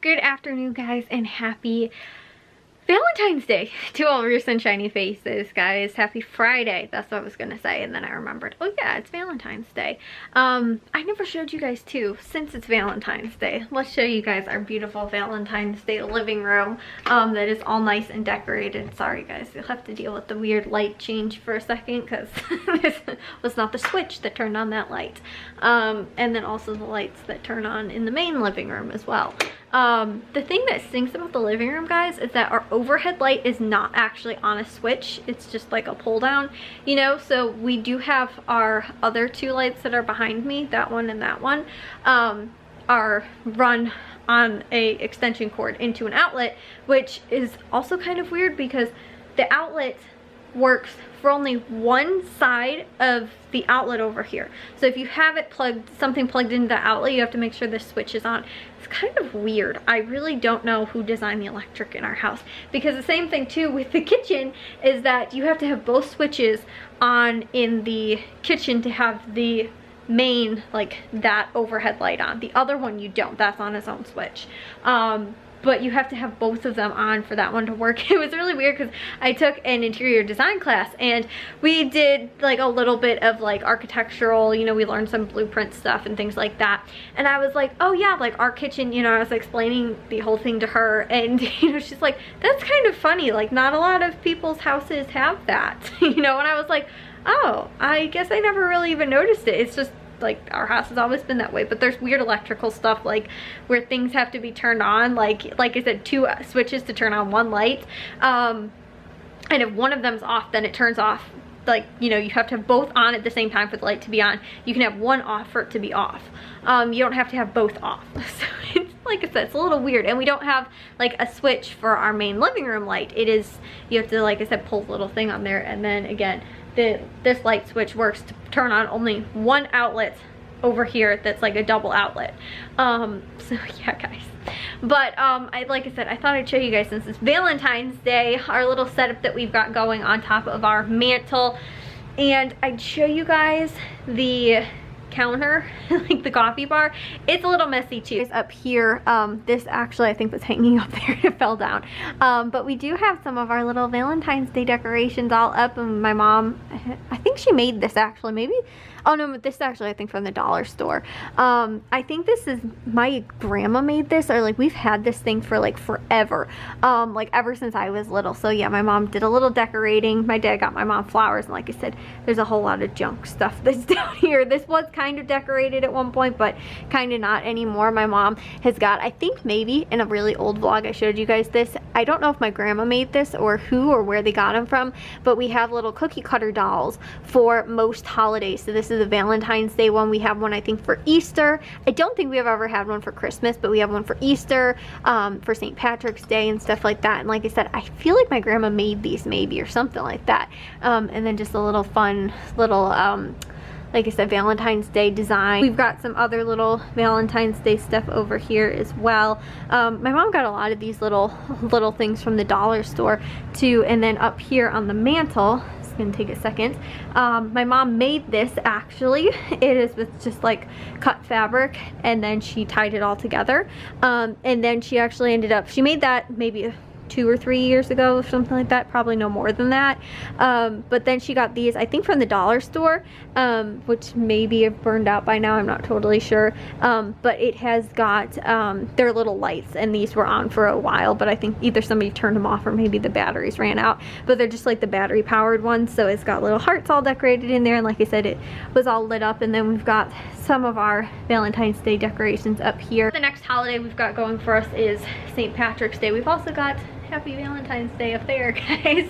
Good afternoon, guys, and happy Valentine's Day to all of your sunshiny faces, guys. Happy Friday. That's what I was gonna say, and then I remembered, oh yeah, it's Valentine's Day. I never showed you guys too, since it's Valentine's Day. Let's show you guys our beautiful Valentine's Day living room that is all nice and decorated. Sorry guys, you'll have to deal with the weird light change for a second because this was not the switch that turned on that light. And then also the lights that turn on in the main living room as well. The thing that stinks about the living room, guys, is that our overhead light is not actually on a switch. It's just like a pull down, you know. So we do have our other two lights that are behind me, that one and that one, are run on a extension cord into an outlet, which is also kind of weird because the outlet works for only one side of the outlet over here. So if you have it something plugged into the outlet, you have to make sure the switch is on. It's kind of weird. I really don't know who designed the electric in our house, because the same thing too with the kitchen is that you have to have both switches on in the kitchen to have the main, like, that overhead light on. The other one you don't. That's on its own switch. But you have to have both of them on for that one to work. It was really weird because I took an interior design class and we did like a little bit of like architectural, you know, we learned some blueprint stuff and things like that. And I was like, oh yeah, like our kitchen, you know, I was explaining the whole thing to her and, you know, she's like, that's kind of funny. Like, not a lot of people's houses have that, you know? And I was like, oh, I guess I never really even noticed it. It's just, like, our house has always been that way. But there's weird electrical stuff, like where things have to be turned on, like I said, two switches to turn on one light, and if one of them's off, then it turns off. Like, you know, you have to have both on at the same time for the light to be on. You can have one off for it to be off. You don't have to have both off. So it's, like I said, it's a little weird. And we don't have like a switch for our main living room light. It is, you have to, like I said, pull the little thing on there, and then again, this light switch works to turn on only one outlet over here that's like a double outlet. So yeah, guys. But like I said, I thought I'd show you guys, since it's Valentine's Day, our little setup that we've got going on top of our mantle. And I'd show you guys the counter, like the coffee bar. It's a little messy too. Up here, this actually I think was hanging up there. It fell down. But we do have some of our little Valentine's Day decorations all up, and my mom, I think she made this actually, maybe, oh no, this actually I think from the dollar store. I think this is, my grandma made this, or like we've had this thing for like forever, like ever since I was little. So yeah, my mom did a little decorating. My dad got my mom flowers, and like I said, there's a whole lot of junk stuff that's down here. This was kind of decorated at one point, but kind of not anymore. My mom has got, I think maybe in a really old vlog I showed you guys this. I don't know if my grandma made this or who or where they got them from, but we have little cookie cutter dolls for most holidays. So this is a Valentine's Day one. We have one I think for Easter. I don't think we have ever had one for Christmas, but we have one for Easter, for St. Patrick's Day and stuff like that. And like I said, I feel like my grandma made these maybe, or something like that. And then just a little fun little like I said, Valentine's Day design. We've got some other little Valentine's Day stuff over here as well. My mom got a lot of these little things from the dollar store too. And then up here on the mantle, it's gonna take a second, my mom made this actually. It is with just like cut fabric, and then she tied it all together. And then she actually ended up, she made that maybe 2 or 3 years ago or something like that, probably no more than that. But then she got these, I think from the dollar store, which maybe have burned out by now, I'm not totally sure. But it has got their little lights, and these were on for a while, but I think either somebody turned them off or maybe the batteries ran out. But they're just like the battery powered ones, so it's got little hearts all decorated in there, and like I said, it was all lit up. And then we've got some of our Valentine's Day decorations up here. The next holiday we've got going for us is St. Patrick's Day. We've also got Happy Valentine's Day up there, guys.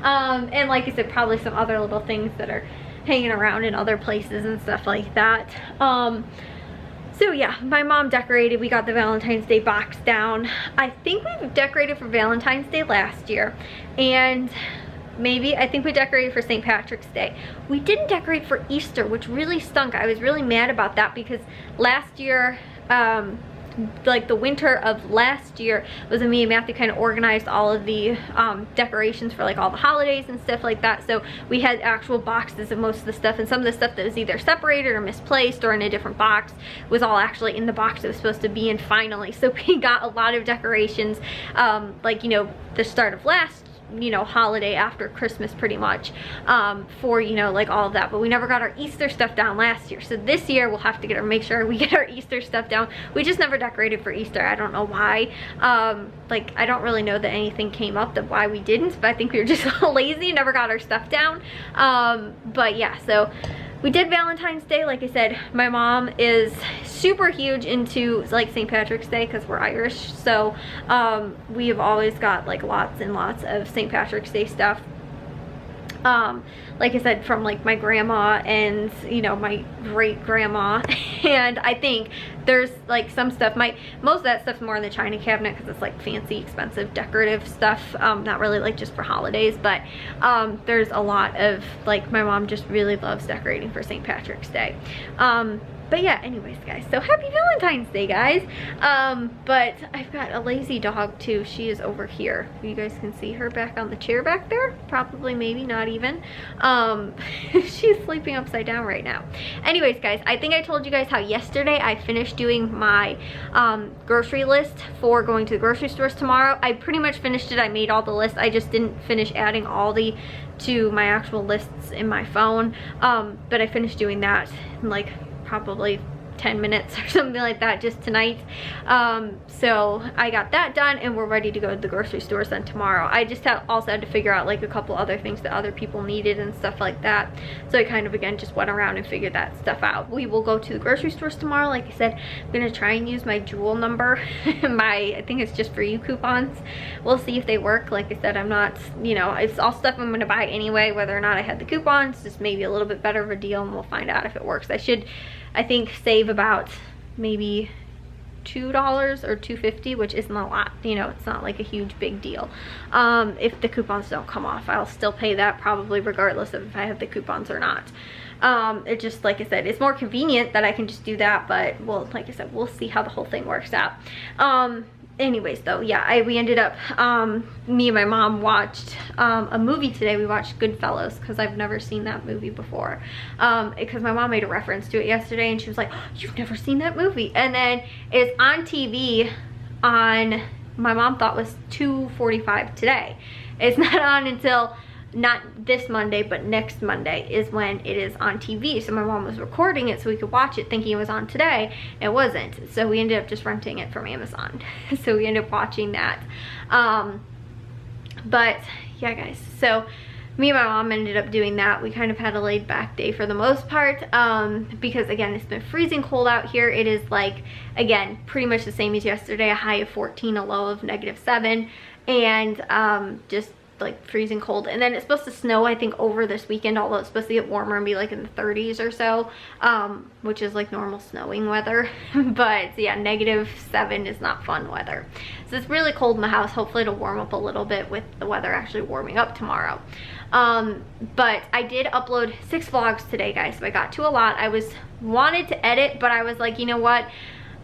And like I said, probably some other little things that are hanging around in other places and stuff like that. So yeah, my mom decorated. We got the Valentine's Day box down. I think we decorated for Valentine's Day last year, and maybe, I think we decorated for St. Patrick's Day. We didn't decorate for Easter, which really stunk. I was really mad about that because last year like the winter of last year was when me and Matthew kind of organized all of the decorations for like all the holidays and stuff like that. So we had actual boxes of most of the stuff, and some of the stuff that was either separated or misplaced or in a different box was all actually in the box it was supposed to be in finally. So we got a lot of decorations, like, you know, the start of last, you know, holiday after Christmas pretty much, for, you know, like all of that. But we never got our Easter stuff down last year, so this year we'll have to make sure we get our Easter stuff down. We just never decorated for Easter. I don't know why. Like, I don't really know that anything came up that why we didn't, but I think we were just lazy and never got our stuff down. But yeah, so we did Valentine's Day. Like I said, my mom is super huge into like St. Patrick's Day because we're Irish. So we have always got like lots and lots of St. Patrick's Day stuff. Like I said, from like my grandma and, you know, my great grandma. And I think there's like some stuff, most of that stuff's more in the china cabinet because it's like fancy, expensive, decorative stuff, not really like just for holidays. But there's a lot of, like, my mom just really loves decorating for St. Patrick's Day. But yeah, anyways, guys, so happy Valentine's Day, guys. But I've got a lazy dog too. She is over here. You guys can see her back on the chair back there. Probably, maybe not even. She's sleeping upside down right now. Anyways, guys, I think I told you guys how yesterday I finished doing my grocery list for going to the grocery stores tomorrow. I pretty much finished it. I made all the lists. I just didn't finish adding Aldi to my actual lists in my phone. But I finished doing that in like probably 10 minutes or something like that just tonight. So I got that done and we're ready to go to the grocery stores then tomorrow. I just also had to figure out like a couple other things that other people needed and stuff like that. So I kind of, again, just went around and figured that stuff out. We will go to the grocery stores tomorrow. Like I said, I'm gonna try and use my Jewel number, I think it's just for you coupons. We'll see if they work. Like I said, I'm not, you know, it's all stuff I'm gonna buy anyway, whether or not I had the coupons, just maybe a little bit better of a deal, and we'll find out if it works. I think save about maybe $2 or $2.50, which isn't a lot, you know, it's not like a huge big deal. If the coupons don't come off, I'll still pay that probably regardless of if I have the coupons or not. It just, like I said, it's more convenient that I can just do that, but well, like I said, we'll see how the whole thing works out. Anyways, though, yeah, we ended up, me and my mom watched a movie today. We watched Goodfellas because I've never seen that movie before, because my mom made a reference to it yesterday and she was like, oh, you've never seen that movie? And then it's on TV on, my mom thought was 2:45 today. It's not on until, not this Monday, but next Monday is when it is on TV. So my mom was recording it so we could watch it thinking it was on today. It wasn't. So we ended up just renting it from Amazon. So we ended up watching that. But yeah, guys, so me and my mom ended up doing that. We kind of had a laid back day for the most part, because again, it's been freezing cold out here. It is like, again, pretty much the same as yesterday, a high of 14, a low of -7, and just like freezing cold. And then it's supposed to snow, I think, over this weekend, although it's supposed to get warmer and be like in the 30s or so, which is like normal snowing weather. But yeah, -7 is not fun weather. So it's really cold in the house. Hopefully it'll warm up a little bit with the weather actually warming up tomorrow. But I did upload 6 vlogs today, guys, so I got to a lot. I wanted to edit, but I was like, you know what,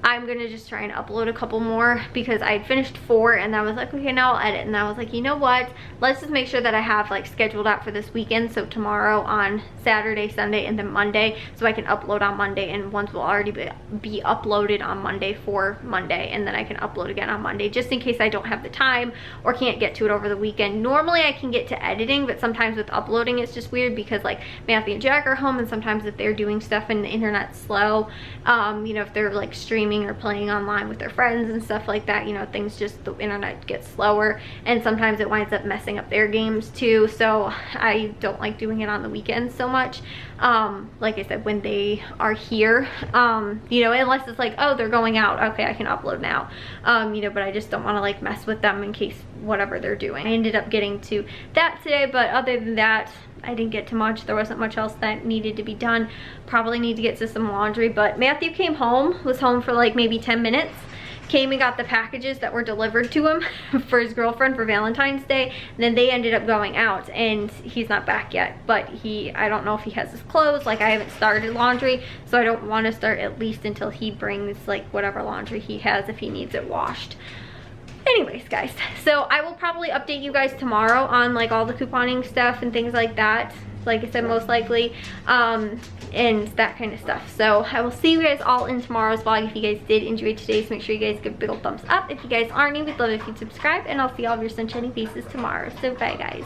I'm gonna just try and upload a couple more because I had finished 4 and I was like, okay, now I'll edit. And I was like, you know what, let's just make sure that I have like scheduled out for this weekend, so tomorrow, on Saturday, Sunday, and then Monday, so I can upload on Monday, and ones will already be uploaded on Monday for Monday, and then I can upload again on Monday, just in case I don't have the time or can't get to it over the weekend. Normally I can get to editing, but sometimes with uploading it's just weird because like Matthew and Jack are home, and sometimes if they're doing stuff and the internet's slow, you know, if they're like streaming or playing online with their friends and stuff like that, you know, things just, the internet gets slower, and sometimes it winds up messing up their games too. So I don't like doing it on the weekends so much. Like I said, when they are here, you know, unless it's like, oh, they're going out, okay, I can upload now, you know, but I just don't want to like mess with them in case whatever they're doing. I ended up getting to that today, but other than that, I didn't get to much. There wasn't much else that needed to be done. Probably need to get to some laundry, but Matthew came home, was home for like maybe 10 minutes, came and got the packages that were delivered to him for his girlfriend for Valentine's Day, and then they ended up going out, and he's not back yet. But I don't know if he has his clothes. Like, I haven't started laundry, so I don't want to start at least until he brings like whatever laundry he has if he needs it washed. Anyways, guys, so I will probably update you guys tomorrow on like all the couponing stuff and things like that. Like I said, most likely, and that kind of stuff. So I will see you guys all in tomorrow's vlog. If you guys did enjoy today's, make sure you guys give a big old thumbs up. If you guys are new, we'd love it if you'd subscribe, and I'll see all of your sunshiny faces tomorrow. So bye, guys.